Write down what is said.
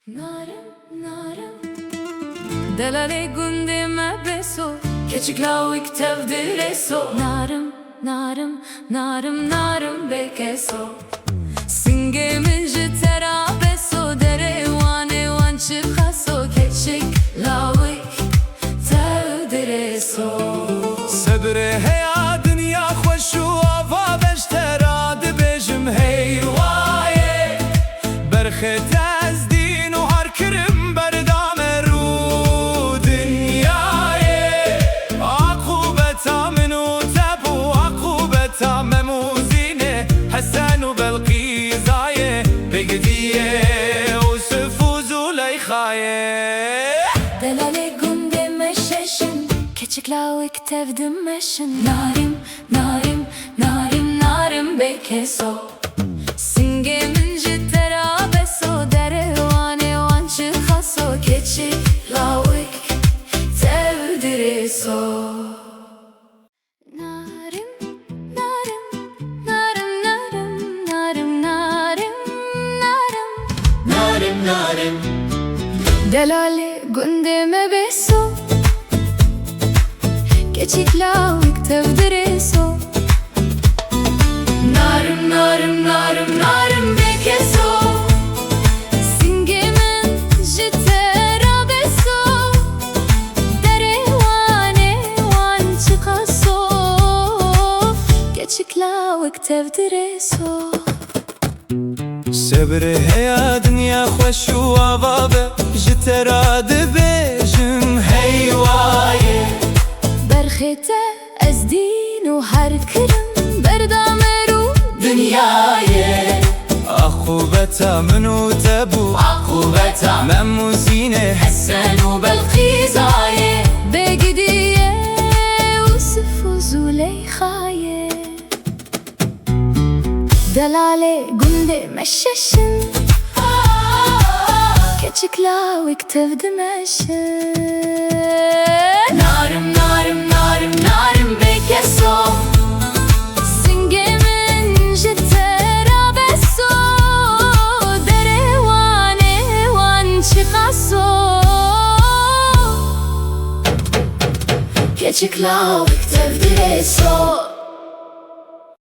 Narım, narım Delale gundime beso Keçiklavik tevdireso Narım, narım, narım, narım bekeso Singemi jitera beso Dere wane wanchi khaso Keçiklavik tevdireso Sebre heya dünya خوشو آوا بشترا دبجم هیوایه برخت از دین و هر کرم بردام رو دنیایه عقوبتا منو تبو عقوبتا مموزینه حسن و بلقیزایه بگدیه و سفوزو لیخایه Delale gundime şeşin Keçiklavik tevdimeşin Narim, narim, narim, narim bekeso Singemin jitera beso Dere wane wanchi khaso Keçiklavik tevdireso Narim, narim, narim, narim, narim, narim, narim Narim narim Delale gundime beso Keçiklavik tevdireso Narim, narim, narim, narim bekeso Singemin jitera beso Dere wane wanchi khaso Keçiklavik tevdireso Sebre heya dünya خوشو آوا بشترا دبجم هیوایه برخته از دین و هر کرم بردام رو دنیایه عقوبتا منو تبو عقوبتا مموزینه حسن و بلقیزایه بگدیه وصف و زلیخایه Delale gundime şeşin Keçiklavik tevdimeşin Narim, narim, narim, narim bekeso Singemin jitera beso Dere wane wanchi khaso Keçiklavik tevdireso